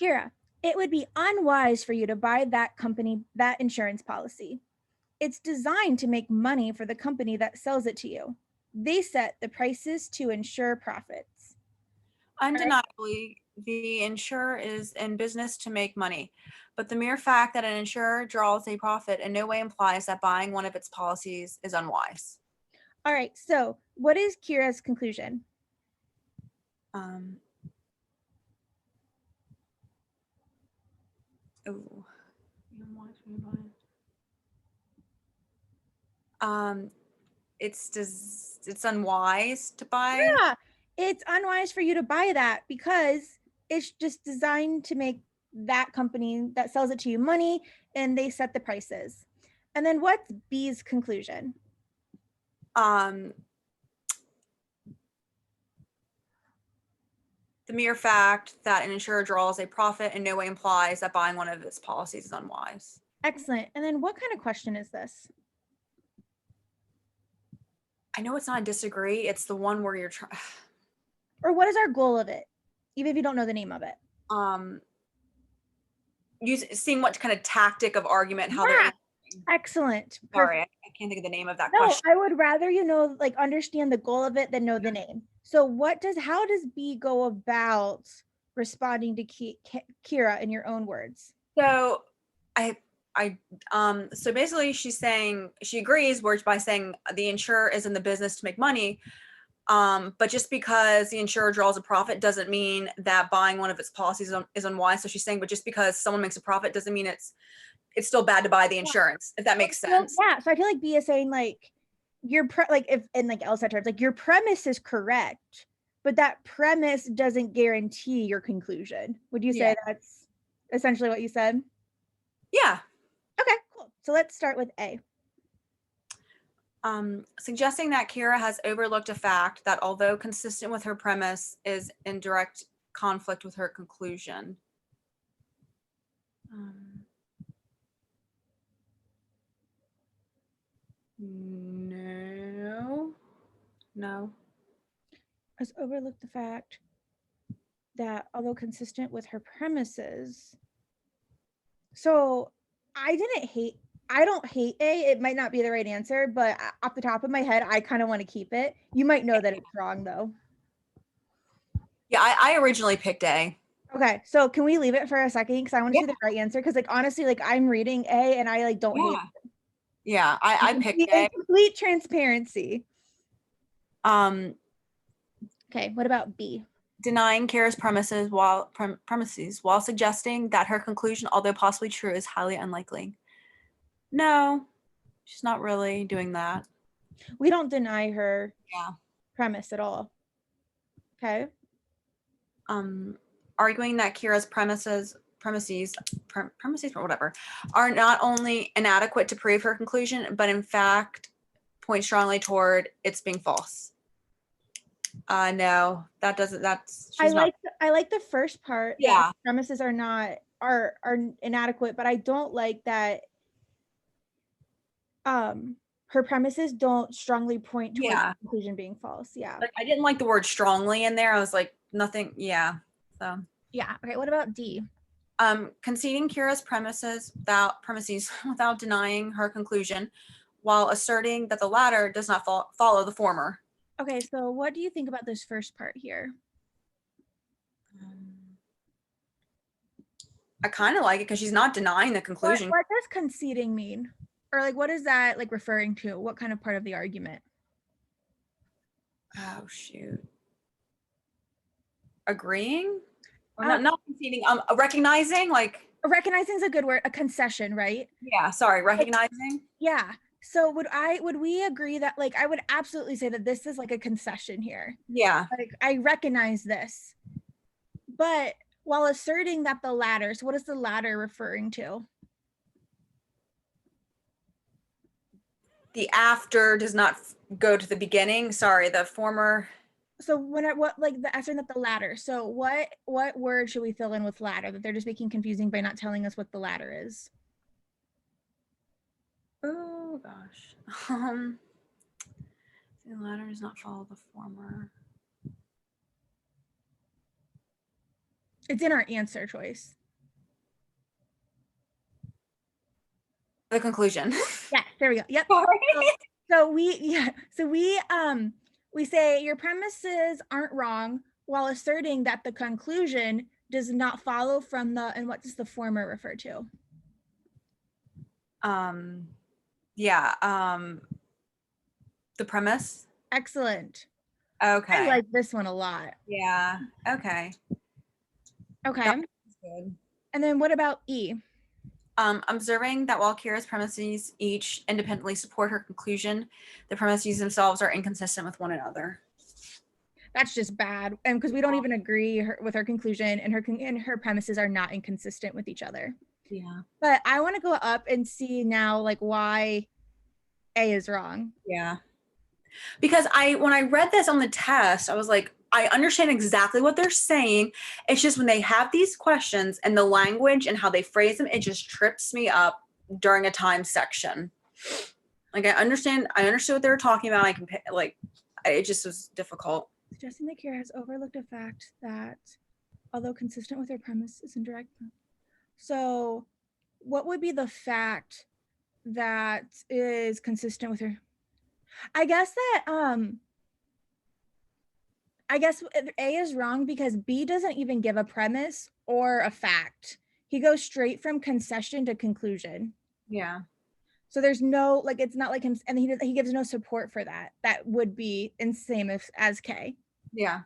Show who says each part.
Speaker 1: Kira, it would be unwise for you to buy that company, that insurance policy. It's designed to make money for the company that sells it to you. They set the prices to ensure profits.
Speaker 2: Undeniably, the insurer is in business to make money, but the mere fact that an insurer draws a profit in no way implies that buying one of its policies is unwise.
Speaker 1: All right, so what is Kira's conclusion?
Speaker 2: Um, ooh. Um, it's unwise to buy.
Speaker 1: Yeah, it's unwise for you to buy that because it's just designed to make that company that sells it to you money, and they set the prices. And then what's B's conclusion?
Speaker 2: Um, the mere fact that an insurer draws a profit in no way implies that buying one of its policies is unwise.
Speaker 1: Excellent. And then what kind of question is this?
Speaker 2: I know it's not a disagree. It's the one where you're trying.
Speaker 1: Or what is our goal of it, even if you don't know the name of it?
Speaker 2: Seeing what kind of tactic of argument, how they're.
Speaker 1: Excellent.
Speaker 2: Sorry, I can't think of the name of that
Speaker 1: No,
Speaker 2: question.
Speaker 1: I would rather like understand the goal of it than know the name. So how does B go about responding to Kira in your own words?
Speaker 2: So so basically she's saying she agrees words by saying the insurer is in the business to make money. But just because the insurer draws a profit doesn't mean that buying one of its policies is unwise. So she's saying, but just because someone makes a profit doesn't mean it's still bad to buy the insurance, if that makes sense.
Speaker 1: Yeah. So I feel like B is saying like like if in like LSAT terms, like your premise is correct, but that premise doesn't guarantee your conclusion. Would you say that's essentially what you said?
Speaker 2: Yeah.
Speaker 1: Okay, cool. So let's start with A.
Speaker 2: Suggesting that Kira has overlooked a fact that, although consistent with her premise, is in direct conflict with her conclusion. No.
Speaker 1: Has overlooked the fact that, although consistent with her premises. So I don't hate A. It might not be the right answer, but off the top of my head, I kind of want to keep it. You might know that it's wrong though.
Speaker 2: Yeah, I originally picked A.
Speaker 1: Okay, so can we leave it for a second because I want to see the right answer? Because like honestly, like I'm reading A and I like don't hate it.
Speaker 2: Yeah, I picked A.
Speaker 1: In complete transparency. Okay, what about B?
Speaker 2: Denying Kira's premises while suggesting that her conclusion, although possibly true, is highly unlikely. No, she's not really doing that.
Speaker 1: We don't deny her
Speaker 2: Yeah.
Speaker 1: premise at all. Okay.
Speaker 2: Arguing that Kira's premises or whatever are not only inadequate to prove her conclusion, but in fact point strongly toward its being false. No, that doesn't. I
Speaker 1: like the first part.
Speaker 2: Yeah.
Speaker 1: Premises are inadequate, but I don't like that. Her premises don't strongly point towards the conclusion being false. Yeah.
Speaker 2: Like I didn't like the word strongly in there. I was like, nothing. Yeah. So.
Speaker 1: Yeah. Okay. What about D?
Speaker 2: Conceding Kira's premises without denying her conclusion, while asserting that the latter does not follow the former.
Speaker 1: Okay, so what do you think about this first part here?
Speaker 2: I kind of like it because she's not denying the conclusion.
Speaker 1: What does conceding mean? Or like, what is that like referring to? What kind of part of the argument?
Speaker 2: Oh, shoot. Agreeing? Or not conceding, recognizing, like.
Speaker 1: Recognizing is a good word, a concession, right?
Speaker 2: Yeah, sorry, recognizing.
Speaker 1: Yeah. So would we agree that like I would absolutely say that this is like a concession here.
Speaker 2: Yeah.
Speaker 1: Like I recognize this. But while asserting that the latter, so what is the latter referring to?
Speaker 2: The after does not go to the beginning. Sorry, the former.
Speaker 1: So what like the asserting that the latter. So what word should we fill in with latter that they're just making confusing by not telling us what the latter is?
Speaker 2: Oh gosh. The latter does not follow the former.
Speaker 1: It's in our answer choice.
Speaker 2: The conclusion.
Speaker 1: Yeah, there we go. Yep.
Speaker 2: Sorry.
Speaker 1: So we say your premises aren't wrong while asserting that the conclusion does not follow from the, and what does the former refer to?
Speaker 2: Yeah. The premise.
Speaker 1: Excellent.
Speaker 2: Okay.
Speaker 1: I like this one a lot.
Speaker 2: Yeah. Okay.
Speaker 1: Okay.
Speaker 2: That's good.
Speaker 1: And then what about E?
Speaker 2: Observing that while Kira's premises each independently support her conclusion, the premises themselves are inconsistent with one another.
Speaker 1: That's just bad, and because we don't even agree with her conclusion, and her premises are not inconsistent with each other.
Speaker 2: Yeah.
Speaker 1: But I want to go up and see now, like, why A is wrong.
Speaker 2: Yeah. Because when I read this on the test, I was like, I understand exactly what they're saying. It's just when they have these questions and the language and how they phrase them, it just trips me up during a time section. Like I understood what they were talking about. I can it just was difficult.
Speaker 1: Suggesting that Kira has overlooked a fact that, although consistent with her premise, is indirect. So, what would be the fact that is consistent with her? I guess A is wrong because B doesn't even give a premise or a fact. He goes straight from concession to conclusion.
Speaker 2: Yeah.
Speaker 1: So there's no, like, it's not like him, and he gives no support for that. That would be insane as K.
Speaker 2: Yeah.